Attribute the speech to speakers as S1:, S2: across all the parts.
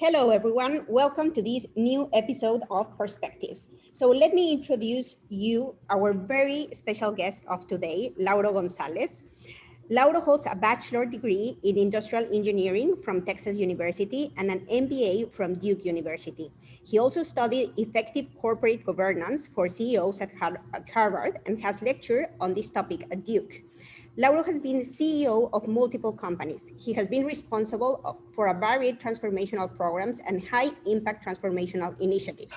S1: Hello, everyone. Welcome to this new episode of Perspectives. So let me introduce you our very special guest of today, Lauro Gonzalez. Lauro holds a bachelor degree in industrial engineering from Texas University and an MBA from Duke University. He also studied effective corporate governance for CEOs at Harvard and has lectured on this topic at Duke. Lauro has been CEO of multiple companies. He has been responsible for a varied transformational programs and high impact transformational initiatives.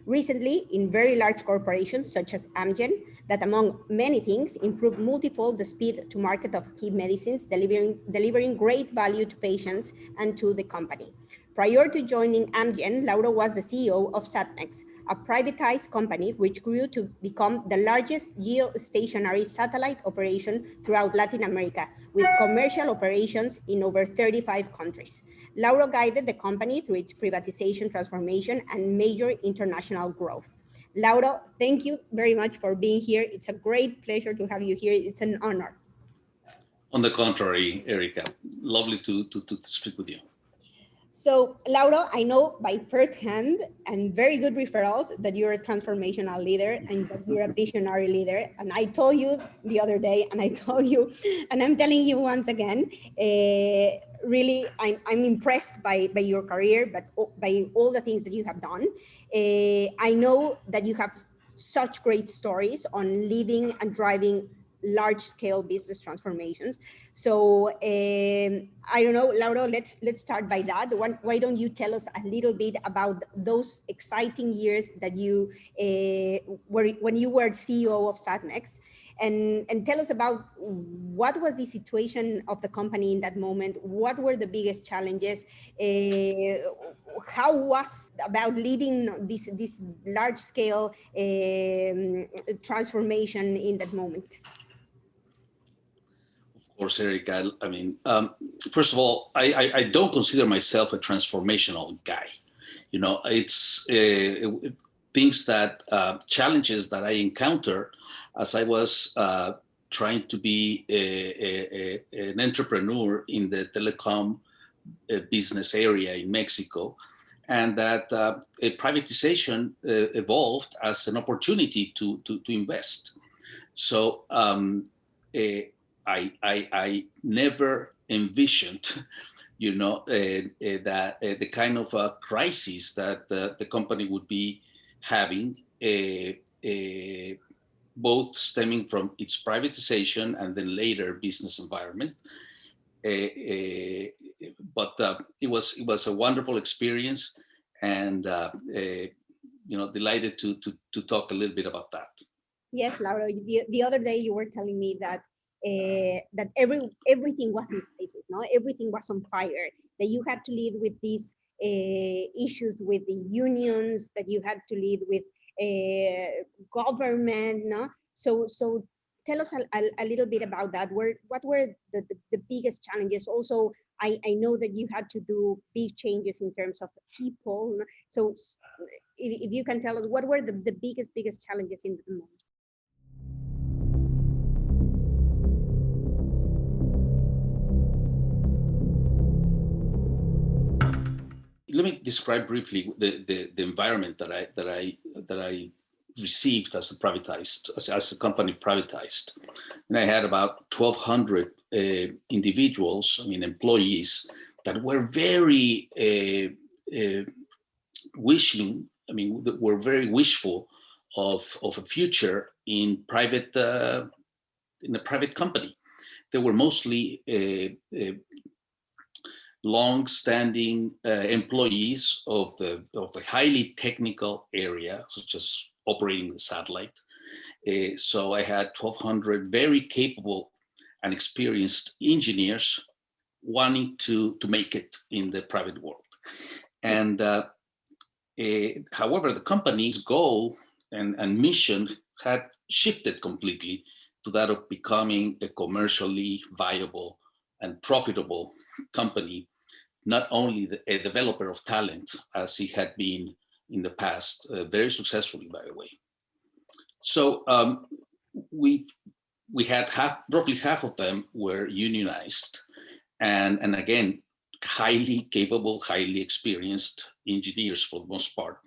S1: Recently, in very large corporations such as Amgen, that among many things, improved multifold the speed to market of key medicines, delivering great value to patients and to the company. Prior to joining Amgen, Lauro was the CEO of Satmex, a privatized company which grew to become the largest geostationary satellite operation throughout Latin America, with commercial operations in over 35 countries. Lauro guided the company through its privatization transformation and major international growth. Lauro, thank you very much for being here. It's a great pleasure to have you here. It's an honor.
S2: On the contrary, Erica, lovely to speak with you.
S1: So, Lauro, I know by firsthand and very good referrals that you're a transformational leader and that you're a visionary leader. And I told you the other day, and I told you, and I'm telling you once again, really, I'm impressed by your career, but by all the things that you have done. I know that you have such great stories on leading and driving large-scale business transformations. So I don't know, Lauro, let's start by that. Why don't you tell us a little bit about those exciting years that you were when you were CEO of Satmex, and tell us about what was the situation of the company in that moment. What were the biggest challenges? How was about leading this large-scale transformation in that moment?
S2: Of course, Erica. I mean, first of all, I don't consider myself a transformational guy. You know, it's things that challenges that I encounter as I was trying to be an entrepreneur in the telecom business area in Mexico, and that a privatization evolved as an opportunity to invest. So. I never envisioned, you know, that the kind of crisis that the company would be having, both stemming from its privatization and then later business environment. But it was a wonderful experience, and you know, delighted to talk a little bit about that.
S1: Yes, Laura. The other day you were telling me that. That everything was in places, no? Everything was on fire. That you had to lead with these issues with the unions. That you had to lead with government, no? So tell us a little bit about that. What were the biggest challenges? Also, I know that you had to do big changes in terms of people. No? So if you can tell us what were the biggest challenges in the moment.
S2: Let me describe briefly the environment that I received as a company privatized. And I had about 1,200 individuals, I mean employees, that were very wishing. I mean, that were very wishful of a future in a private company. They were mostly long-standing employees of the highly technical area, such as operating the satellite. So I had 1,200 very capable and experienced engineers wanting to make it in the private world. And however, the company's goal and mission had shifted completely to that of becoming a commercially viable and profitable company, not only a developer of talent, as he had been in the past, very successfully, by the way. So we had roughly half of them were unionized, and again, highly capable, highly experienced engineers for the most part,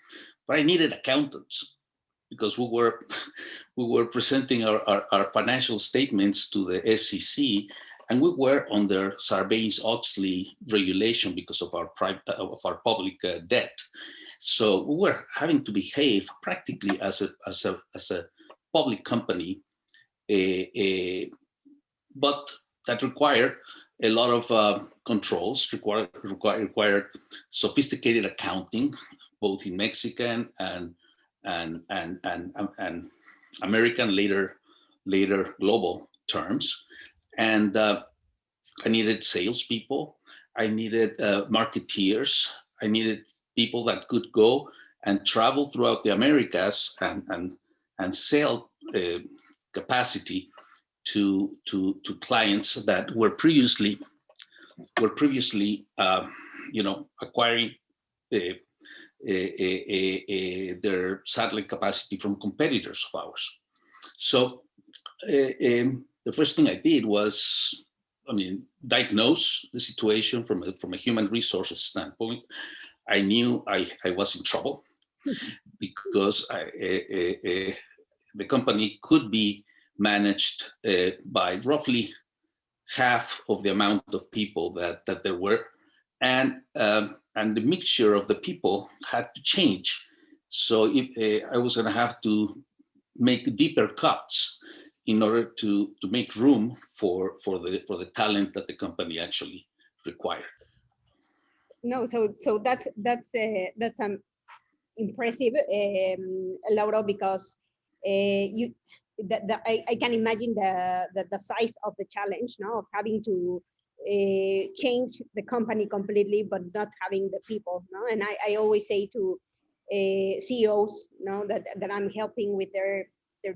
S2: but I needed accountants because we were presenting our financial statements to the SEC, and we were under Sarbanes-Oxley regulation because of our public debt. So we were having to behave practically as a public company, but that required a lot of controls, required sophisticated accounting, both in Mexican and American, later global terms. And I needed salespeople. I needed marketeers. I needed people that could go and travel throughout the Americas and sell capacity to clients that were previously acquiring their satellite capacity from competitors of ours. So the first thing I did was, diagnose the situation from a human resources standpoint. I knew I was in trouble because the company could be managed by roughly half of the amount of people that there were, and the mixture of the people had to change. So I was going to have to make deeper cuts in order to make room for the talent that the company actually required.
S1: No, so that's impressive, Lauro, because I can imagine the size of the challenge, no, of having to change the company completely, but not having the people, no. And I always say to CEOs, no, that I'm helping with their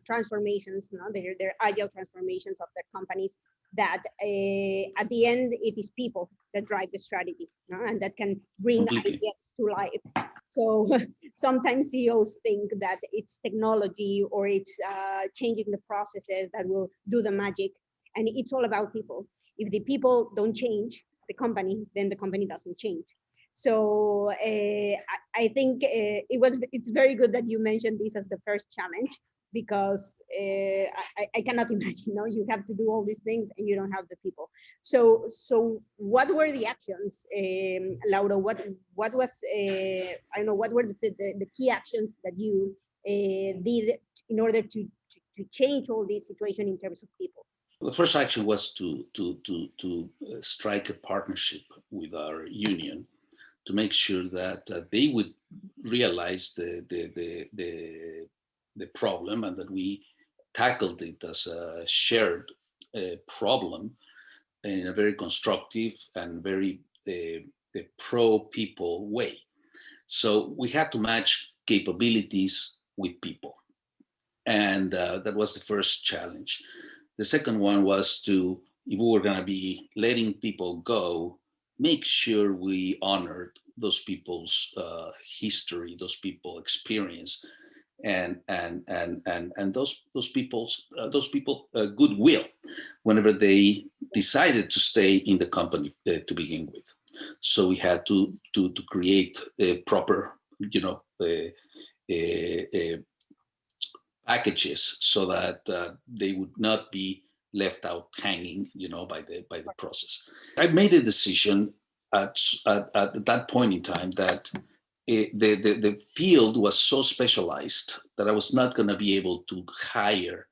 S1: transformations, no, their agile transformations of their companies, that at the end it is people that drive the strategy, no, and that can bring
S2: Completely.
S1: ideas to life. So sometimes CEOs think that it's technology or it's changing the processes that will do the magic, and it's all about people. If the people don't change the company, then the company doesn't change. So I think it's very good that you mentioned this as the first challenge, because I cannot imagine, no, you have to do all these things and you don't have the people. So what were the actions, Lauro? What was I don't know, what were the key actions that you did in order to change all this situation in terms of people?
S2: The first action was to strike a partnership with our union to make sure that they would realize the problem, and that we tackled it as a shared problem in a very constructive and very pro-people way. So we had to match capabilities with people. And that was the first challenge. The second one was to, if we were going to be letting people go, make sure we honored those people's history, those people's experience, and those people's goodwill whenever they decided to stay in the company to begin with. So we had to create a proper, packages so that they would not be left out hanging, by the process. I made a decision at that point in time that the field was so specialized that I was not going to be able to hire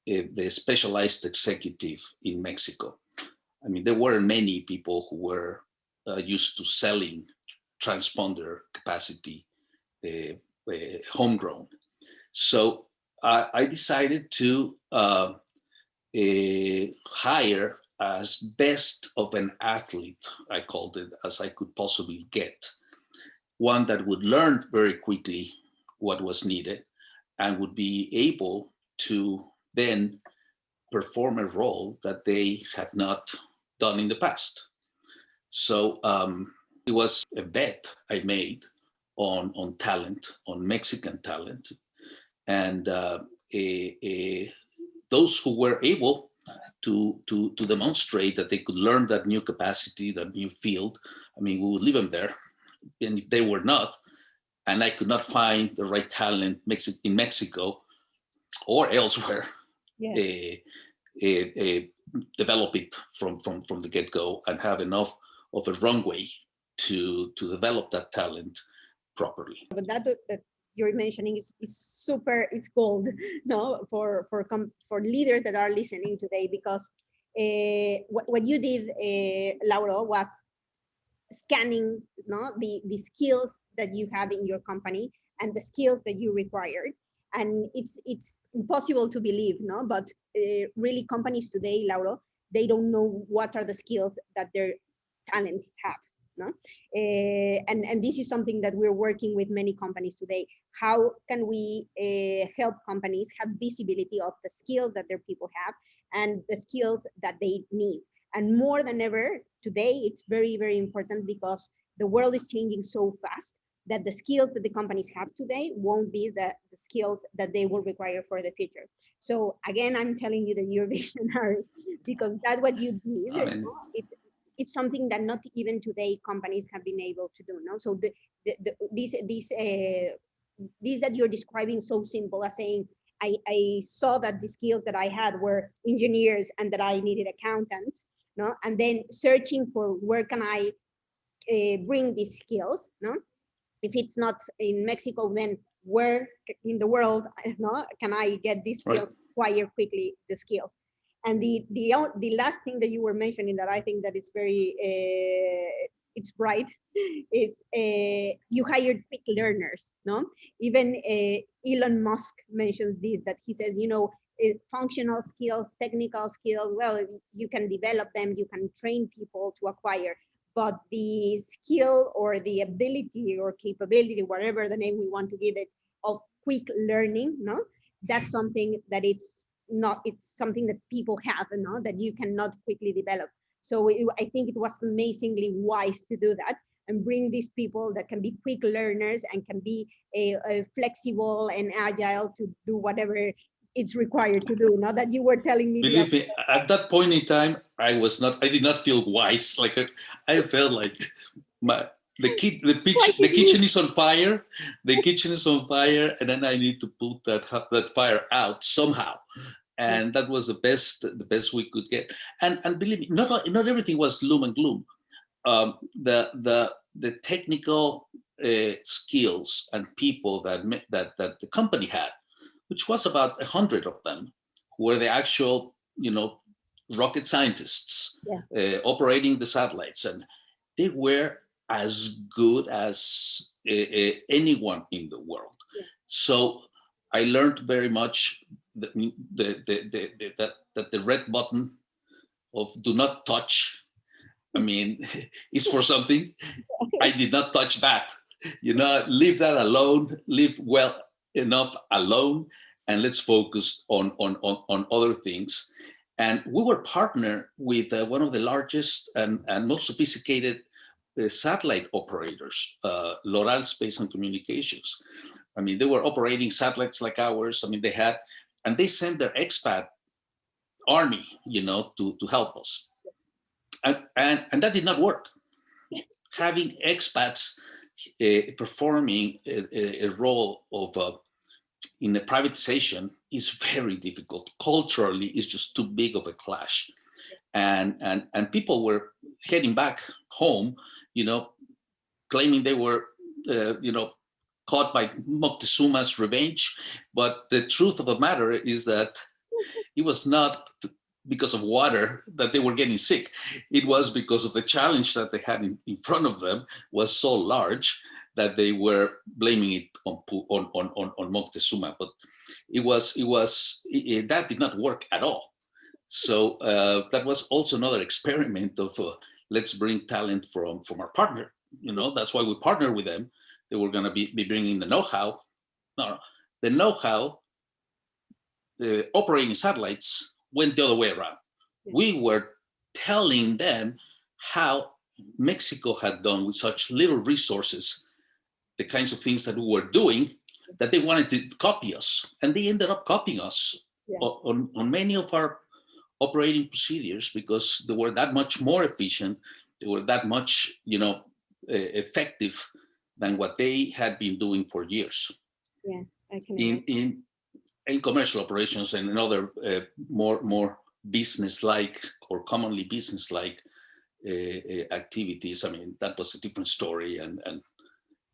S2: the specialized executive in Mexico. I mean, there weren't many people who were used to selling transponder capacity homegrown. So I decided to hire as best of an athlete, I called it, as I could possibly get. One that would learn very quickly what was needed and would be able to then perform a role that they had not done in the past. So it was a bet I made on talent, on Mexican talent. And those who were able to demonstrate that they could learn that new capacity, that new field. I mean, we would leave them there. And if they were not, and I could not find the right talent in Mexico or elsewhere,
S1: Yes.
S2: develop it from the get-go and have enough of a runway to develop that talent properly.
S1: But that you're mentioning is super, it's gold, no, for leaders that are listening today, because what you did, Lauro, was scanning, no, the skills that you had in your company and the skills that you required. And it's impossible to believe, no, but really companies today, Lauro, they don't know what are the skills that their talent have, no. And this is something that we're working with many companies today. How can we help companies have visibility of the skills that their people have and the skills that they need? And more than ever today, it's very, very important, because the world is changing so fast that the skills that the companies have today won't be the skills that they will require for the future. So again, I'm telling you that you're visionary, because that's what you did.
S2: I mean,
S1: It's something that not even today companies have been able to do. No, so this that you're describing so simple as saying, I saw that the skills that I had were engineers and that I needed accountants, no, and then searching for where can I bring these skills, no. If it's not in Mexico, then where in the world, no, can I get these skills, acquire quickly the skills? And the last thing that you were mentioning that I think that is very it's bright is you hired quick learners, no? Even Elon Musk mentions this, that he says, you know, functional skills, technical skills, well, you can develop them, you can train people to acquire, but the skill or the ability or capability, whatever the name we want to give it, of quick learning, no, that's something that it's something that people have, no, that you cannot quickly develop. So I think it was amazingly wise to do that and bring these people that can be quick learners and can be flexible and agile to do whatever it's required to do. Now that you were telling me,
S2: believe me, at that point in time, I did not feel wise. Like I felt like the kitchen is on fire. The kitchen is on fire, and then I need to put that fire out somehow. And that was the best we could get. And believe me, not everything was gloom and gloom. The technical skills and people that the company had, which was about 100 of them, who were the actual, rocket scientists operating the satellites, and they were as good as anyone in the world. Yeah. So I learned very much that the red button of do not touch, I mean, is for something. I did not touch that. Leave that alone. Live well enough alone, and let's focus on other things. And we were partnered with one of the largest and most sophisticated satellite operators, Loral Space and Communications. I mean, they were operating satellites like ours. I mean, they sent their expat army, to help us. And that did not work. Having expats performing a role of in a privatization is very difficult. Culturally, it's just too big of a clash. And people were heading back home, claiming they were, caught by Moctezuma's revenge. But the truth of the matter is that it was not because of water that they were getting sick. It was because of the challenge that they had in front of them was so large that they were blaming it on Moctezuma. But that did not work at all. So that was also another experiment of let's bring talent from our partner. That's why we partnered with them. They were going to be bringing the know-how. No, the know-how, operating satellites went the other way around. Yeah. We were telling them how Mexico had done with such little resources, the kinds of things that we were doing, that they wanted to copy us. And they ended up copying us on many of our operating procedures because they were that much more efficient. They were that much, effective than what they had been doing for years.
S1: Yeah, I can
S2: in
S1: imagine.
S2: in commercial operations and in other more business-like or commonly business-like activities. I mean, that was a different story, and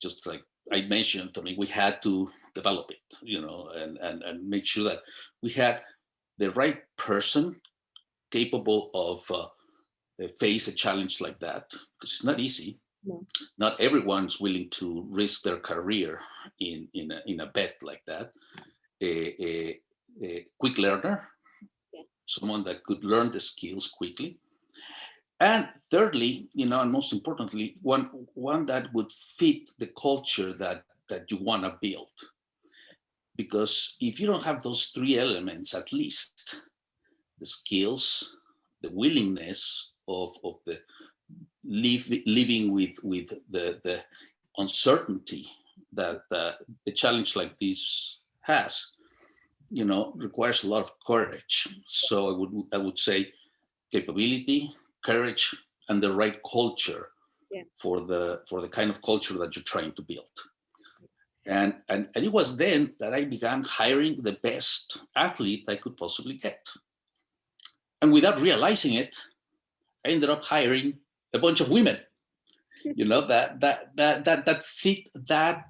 S2: just like I mentioned, I mean, we had to develop it, and make sure that we had the right person capable of face a challenge like that, because it's not easy.
S1: No.
S2: Not everyone's willing to risk their career in a bet like that. A quick learner,
S1: Yeah.
S2: someone that could learn the skills quickly. And thirdly, and most importantly, one that would fit the culture that you want to build. Because if you don't have those three elements, at least the skills, the willingness of the living with the uncertainty that a challenge like this has, requires a lot of courage. So I would say capability, courage, and the right culture.
S1: Yeah.
S2: For the kind of culture that you're trying to build. And it was then that I began hiring the best athlete I could possibly get. And without realizing it, I ended up hiring a bunch of women, that fit that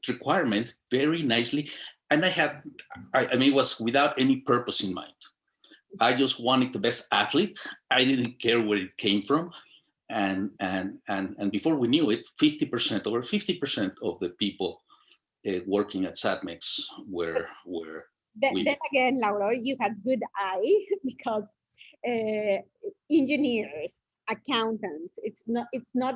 S2: requirement very nicely. And I mean, it was without any purpose in mind. I just wanted the best athlete. I didn't care where it came from. And before we knew it, over 50% of the people working at Satmex were women.
S1: Then again, Lauro, you had good eye because engineers, accountants, it's not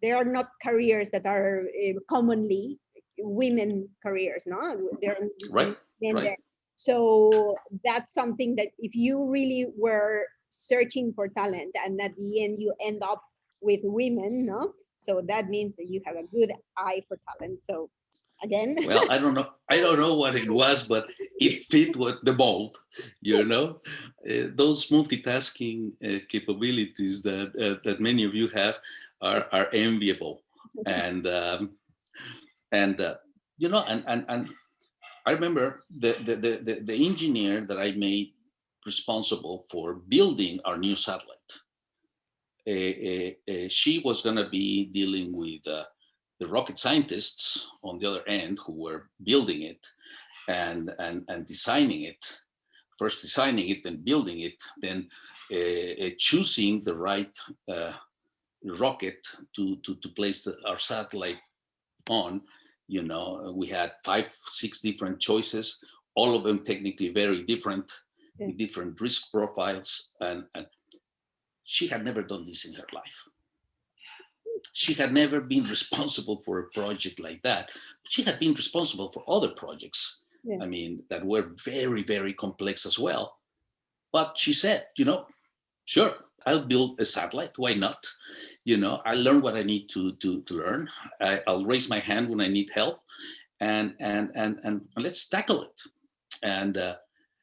S1: there are not careers that are commonly women careers, no? There are
S2: Right.
S1: men
S2: Right.
S1: there. So that's something that if you really were searching for talent and at the end you end up with women, no? So that means that you have a good eye for talent. So again.
S2: Well, I don't know what it was, but it fit what the mold, those multitasking capabilities that many of you have are enviable. And and I remember the engineer that I made responsible for building our new satellite. She was going to be dealing with the rocket scientists on the other end who were building it and designing it. First designing it, then building it, then choosing the right rocket to place our satellite on. We had 5-6 different choices, all of them technically very different, with different risk profiles, and she had never done this in her life. She had never been responsible for a project like that. But she had been responsible for other projects, I mean, that were very, very complex as well. But she said, sure, I'll build a satellite. Why not? I learn what I need to learn. I'll raise my hand when I need help, and let's tackle it. And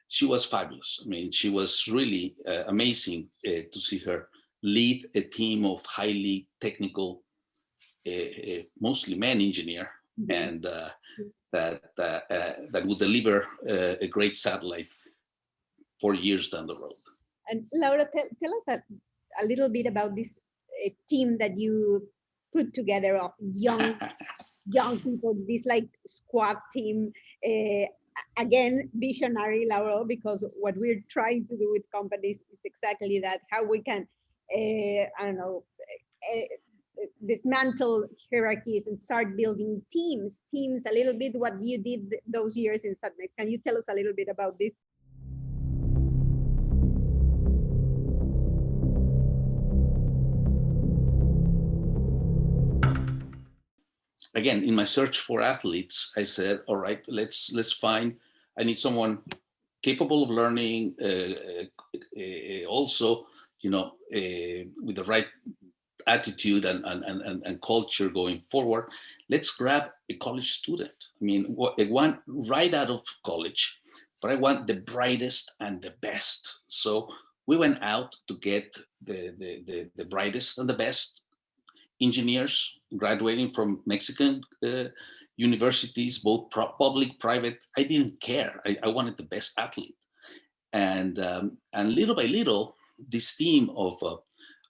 S2: she was fabulous. I mean, she was really amazing to see her lead a team of highly technical, mostly men engineer, and that would deliver a great satellite 4 years down the road.
S1: And Laura, tell us a little bit about this team that you put together of young people, this like squad team. Again, visionary, Laura, because what we're trying to do with companies is exactly that, how we can, dismantle hierarchies and start building teams, a little bit what you did those years in Satmex. Can you tell us a little bit about this?
S2: Again, in my search for athletes, I said, all right, let's find, I need someone capable of learning, also, with the right attitude and culture going forward. Let's grab a college student. I mean, one right out of college, but I want the brightest and the best. So we went out to get the brightest and the best engineers graduating from Mexican universities, both public, private. I didn't care. I wanted the best athlete. And little by little, this team of,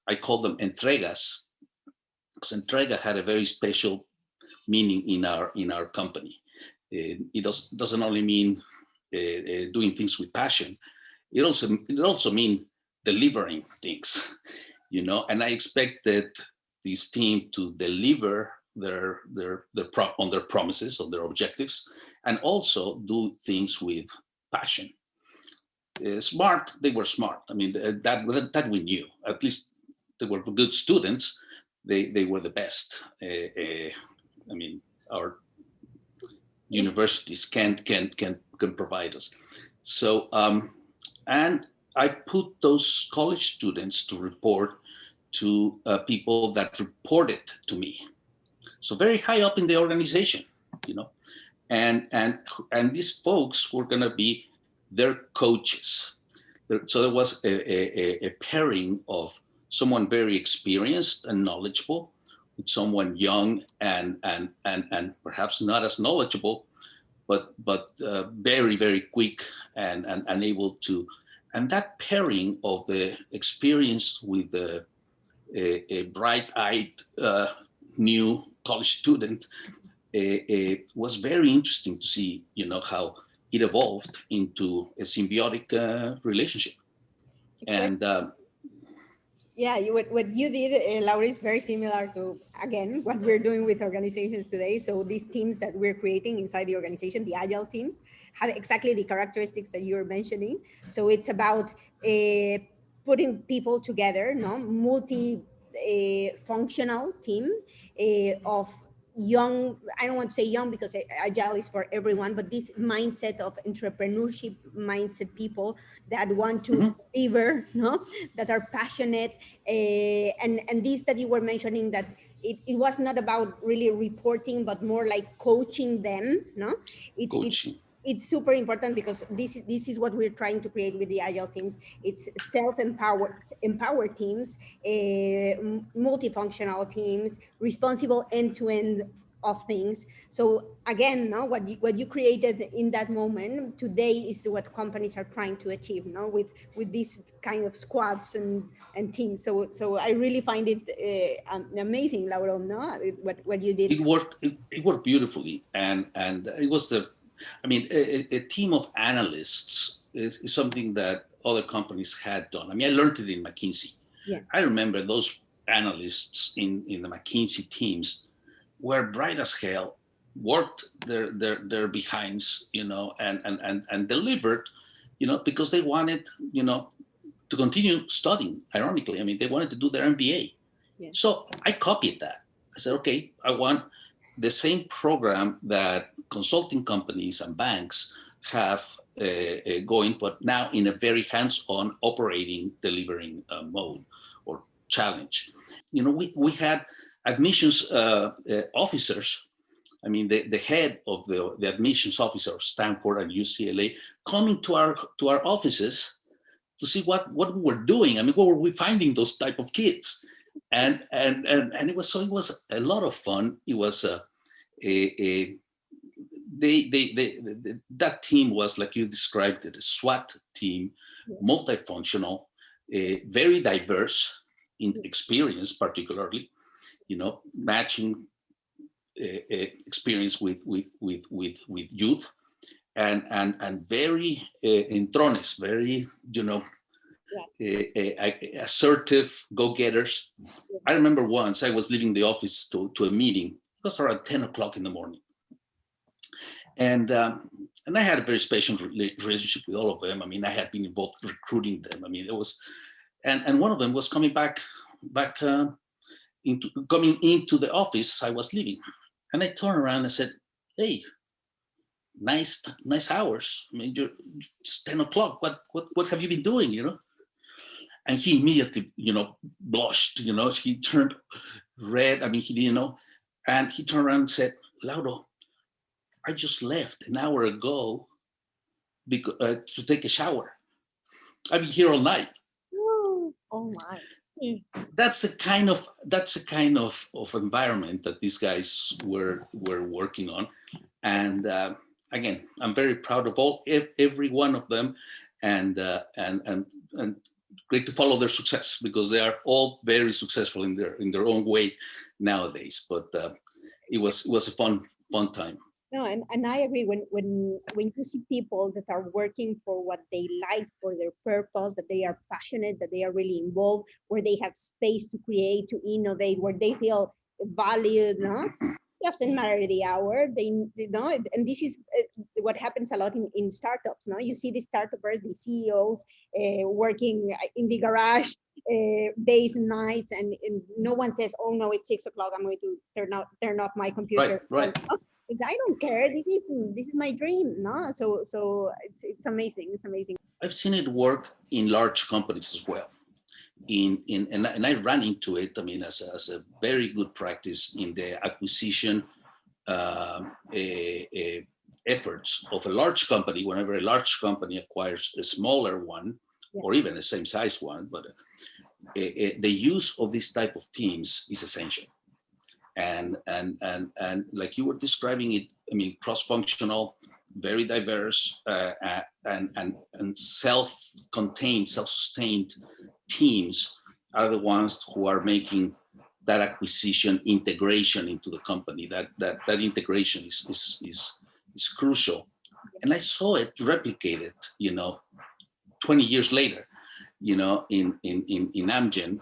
S2: I call them entregas, because entrega had a very special meaning in our company. It doesn't only mean doing things with passion. It also means delivering things, And I expected this team to deliver on their promises, on their objectives, and also do things with passion. Smart, they were smart. I mean, that we knew. At least they were good students. They were the best. I mean, our universities can provide us. So, and I put those college students to report to people that reported to me. So very high up in the organization, and these folks were going to be their coaches. So there was a pairing of someone very experienced and knowledgeable with someone young and perhaps not as knowledgeable, but very, very quick and able to. And that pairing of the experience with a bright-eyed new college student was very interesting to see, how it evolved into a symbiotic relationship. And
S1: yeah, what you did, Laura, is very similar to, again, what we're doing with organizations today. So these teams that we're creating inside the organization, the agile teams, have exactly the characteristics that you're mentioning. So it's about putting people together, multi-functional team of young, I don't want to say young because agile is for everyone, but this mindset of entrepreneurship mindset people that want to deliver, that are passionate, and this that you were mentioning, that it was not about really reporting, but more like coaching them, it's super important, because this is what we're trying to create with the agile teams. It's empowered teams, multifunctional teams, responsible end-to-end of things. So again, what you created in that moment today is what companies are trying to achieve, with these kind of squads and teams. So I really find it amazing, Lauro, what you did.
S2: It worked beautifully, and it was a team of analysts is something that other companies had done. I mean, I learned it in McKinsey.
S1: Yeah.
S2: I remember those analysts in the McKinsey teams were bright as hell, worked their behinds, and delivered, because they wanted, to continue studying. Ironically, I mean, they wanted to do their MBA. Yeah. So I copied that. I said, okay, I want the same program that consulting companies and banks have going, but now in a very hands-on operating, delivering mode or challenge. We had admissions officers. I mean, the head of the admissions officer of Stanford and UCLA coming to our offices to see what we were doing. I mean, what were we finding those type of kids? And it was a lot of fun. It was that team was, like you described it, a SWAT team, multifunctional, very diverse in experience, particularly, matching experience with youth, and very entrones, very assertive go-getters. I remember once I was leaving the office to a meeting. It was around 10 o'clock in the morning. And I had a very special relationship with all of them. I mean, I had been involved recruiting them. I mean, it was, and one of them was coming back into the office as I was leaving. And I turned around and said, hey, nice hours. I mean, it's 10 o'clock. What have you been doing, And he immediately, blushed, he turned red. I mean, he didn't know. And he turned around and said, Lauro, I just left an hour ago to take a shower. I've been here all night.
S1: Oh my.
S2: That's the kind of environment that these guys were working on. And again, I'm very proud of every one of them, and great to follow their success, because they are all very successful in their own way nowadays. But it was a fun time.
S1: No, and I agree. When you see people that are working for what they like, for their purpose, that they are passionate, that they are really involved, where they have space to create, to innovate, where they feel valued, no? Doesn't matter the hour, they know, and this is what happens a lot in startups, no? You see the startups, the CEOs working in the garage, days and nights, and no one says, oh no, it's 6 o'clock, I'm going to turn off my computer.
S2: Right.
S1: It's, I don't care. This is my dream. No, so it's amazing. It's amazing.
S2: I've seen it work in large companies as well. And I ran into it. I mean, as a very good practice in the acquisition efforts of a large company. Whenever a large company acquires a smaller one, yeah, or even a same size one, but the use of this type of teams is essential. And like you were describing it, I mean, cross-functional, very diverse, and self-contained, self-sustained teams are the ones who are making that acquisition integration into the company. That integration is crucial. And I saw it replicated, 20 years later, in Amgen,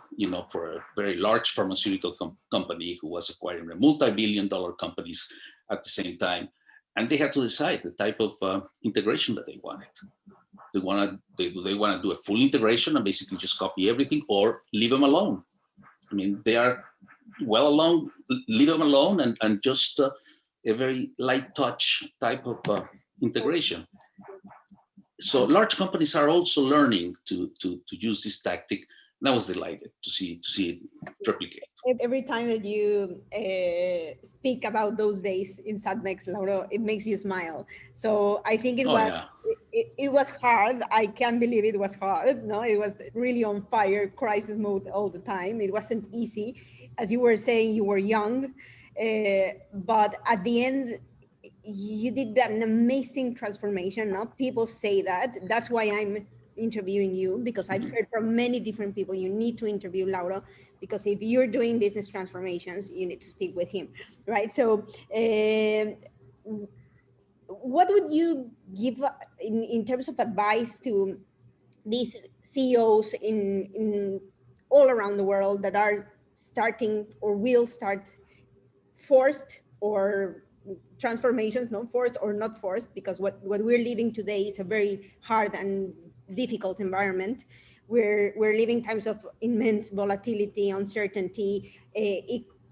S2: for a very large pharmaceutical company who was acquiring a multi-billion-dollar companies at the same time. And they had to decide the type of integration that they wanted. They want to do a full integration and basically just copy everything, or leave them alone. I mean, they are well alone, leave them alone, and just a very light touch type of integration. So large companies are also learning to use this tactic. And I was delighted to see it replicate.
S1: Every time that you speak about those days in Satmex, Lauro, it makes you smile. So I think it was hard. I can't believe it was hard. No, it was really on fire, crisis mode all the time. It wasn't easy. As you were saying, you were young, but at the end, you did an amazing transformation. No, people say that. That's why I'm interviewing you, because I've heard from many different people. You need to interview Lauro, because if you're doing business transformations, you need to speak with him, right? So what would you give in terms of advice to these CEOs in all around the world that are starting or will start forced or transformations, not forced or not forced, because what we're living today is a very hard and difficult environment. We're living times of immense volatility, uncertainty,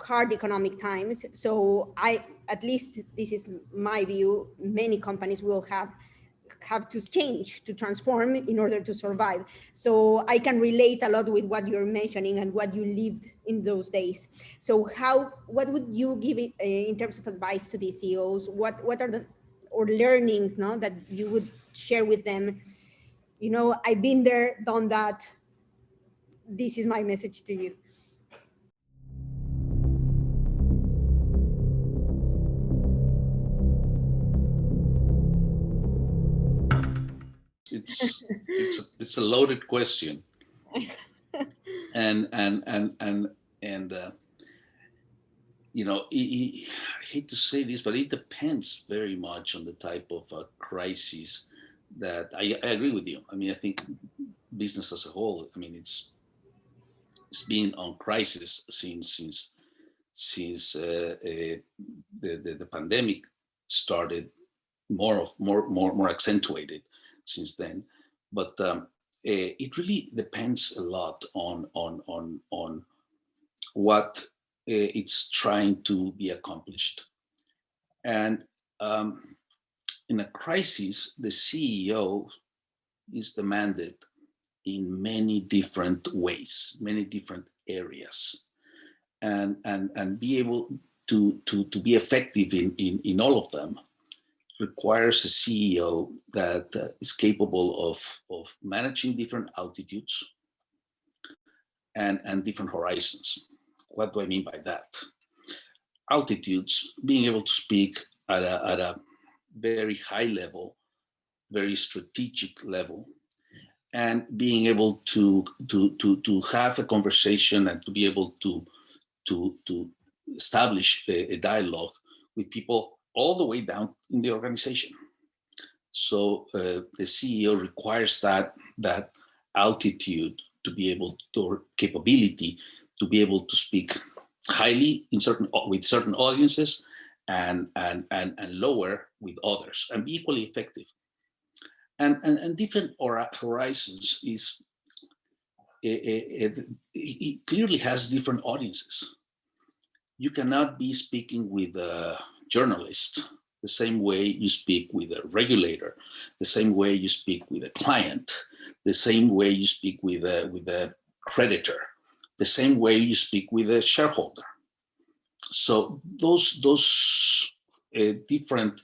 S1: hard economic times. So at least this is my view, many companies will have to change, to transform in order to survive. So I can relate a lot with what you're mentioning and what you lived in those days. So what would you give it, in terms of advice to these CEOs? What are the learnings, no, that you would share with them? I've been there, done that. This is my message to you.
S2: It's a loaded question. and I hate to say this, but it depends very much on the type of crisis that I agree with you. I mean, I think business as a whole, I mean, it's been on crisis since the pandemic started, more accentuated since then. But it really depends a lot on what it's trying to be accomplished. And in a crisis, the CEO is demanded in many different ways, many different areas, and be able to be effective in all of them. requires a CEO that is capable of managing different altitudes and different horizons. What do I mean by that? Altitudes, being able to speak at a very high level, very strategic level, and being able to have a conversation and to be able to establish a dialogue with people all the way down in the organization. So the CEO requires that altitude to be able to, or capability to be able to speak highly with certain audiences and lower with others, and be equally effective. And different horizons is it clearly has different audiences. You cannot be speaking with a journalist the same way you speak with a regulator, the same way you speak with a client, the same way you speak with a creditor, the same way you speak with a shareholder. So those different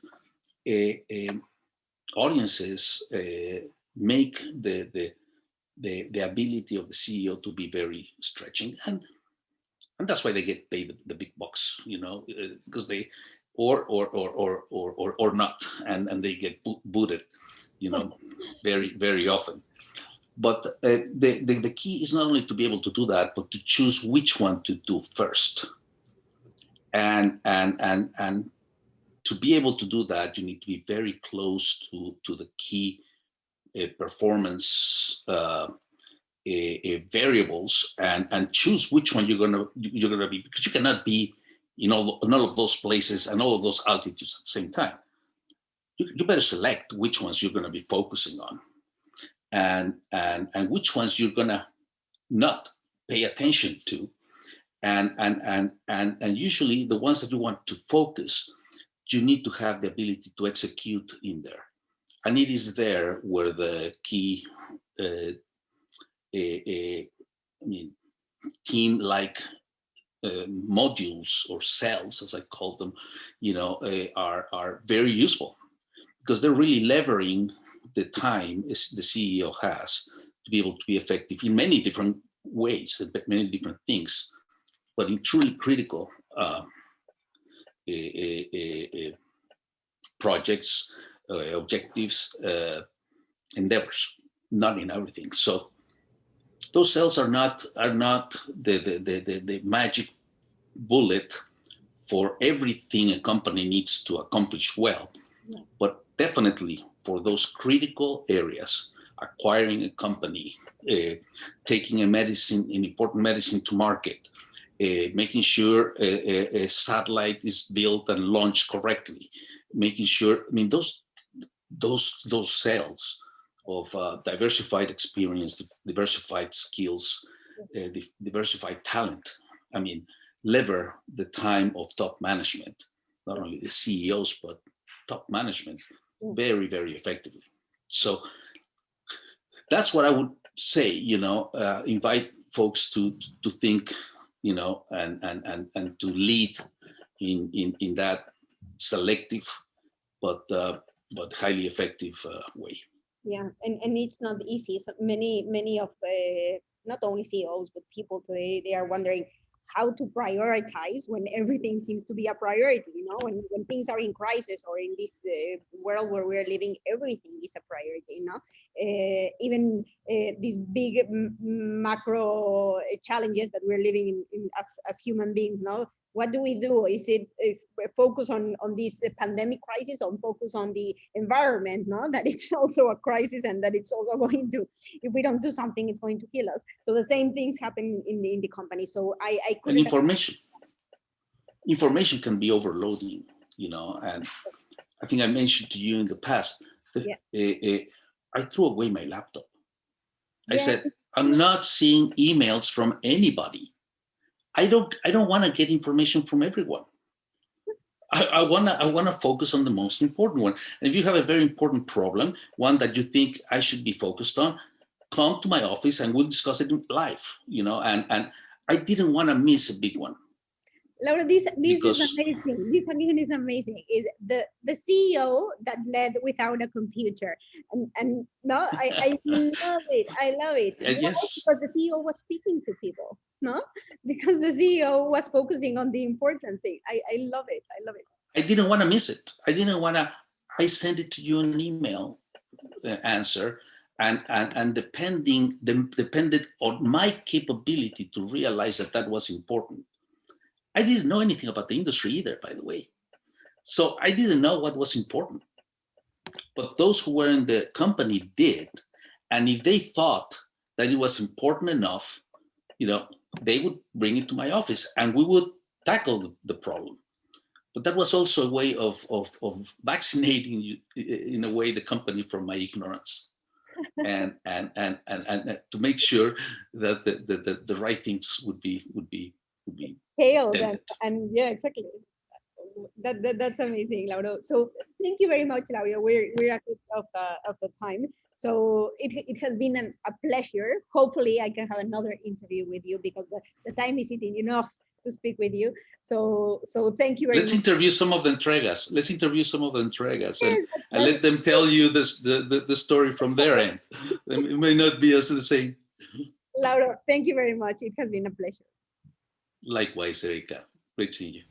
S2: audiences make the ability of the CEO to be very stretching, and that's why they get paid the big bucks, because they or not, and they get booted, very very often. But the key is not only to be able to do that, but to choose which one to do first. And to be able to do that, you need to be very close to the key performance variables, and choose which one you're gonna be, because you cannot be in all of those places and all of those altitudes at the same time. You better select which ones you're gonna be focusing on, and which ones you're gonna not pay attention to, and usually the ones that you want to focus, you need to have the ability to execute in there. And it is there where the key team-like modules or cells, as I call them, are very useful, because they're really levering the time the CEO has to be able to be effective in many different ways, many different things, but in truly critical projects, objectives, endeavors, not in everything. So those cells are not the magic bullet for everything a company needs to accomplish well, but definitely for those critical areas: acquiring a company, taking an important medicine to market, making sure a satellite is built and launched correctly, making sure, those cells of diversified experience, diversified skills, diversified talent, lever the time of top management, not only the CEOs, but top management, very, very effectively. So that's what I would say, invite folks to think, and to lead in that selective but highly effective way.
S1: Yeah, and it's not easy. So many of not only CEOs but people today, they are wondering how to prioritize when everything seems to be a priority. When things are in crisis, or in this world where we're living, everything is a priority. Even these big macro challenges that we're living in as human beings. What do we do? Is focus on this pandemic crisis, or focus on the environment, that it's also a crisis, and that it's also going to, if we don't do something, it's going to kill us. So the same things happen in the company. So I
S2: couldn't. And information can be overloading, and I think I mentioned to you in the past that I threw away my laptop. I said, I'm not seeing emails from anybody. I don't want to get information from everyone. I want to focus on the most important one. And if you have a very important problem, one that you think I should be focused on, come to my office and we'll discuss it live. And I didn't want to miss a big one.
S1: Laura, this is
S2: because
S1: amazing. This again is amazing. Is the CEO that led without a computer, and no, I love it. I love it. Why?
S2: yes,
S1: Because the CEO was speaking to people. No, because the CEO was focusing on the important thing. I love it. I love it.
S2: I didn't want to miss it. I didn't want to. I sent it to you in an email answer, and depended on my capability to realize that that was important. I didn't know anything about the industry either, by the way. So I didn't know what was important. But those who were in the company did. And if they thought that it was important enough, they would bring it to my office and we would tackle the problem. But that was also a way of vaccinating, in a way, the company from my ignorance, and to make sure that the right things would be
S1: Hailed
S2: tended.
S1: and yeah, exactly. That's amazing, Lauro. So thank you very much, Lauro. We're at the of the time. So it has been a pleasure. Hopefully, I can have another interview with you because the time is eating enough to speak with you. So thank you very
S2: Let's
S1: much.
S2: interview some of the entregas. Let's interview some of the entregas
S1: Yes,
S2: and let them tell you this, the story from their end. It may not be as the same.
S1: Lauro, thank you very much. It has been a pleasure.
S2: Likewise, Erika. Great seeing you.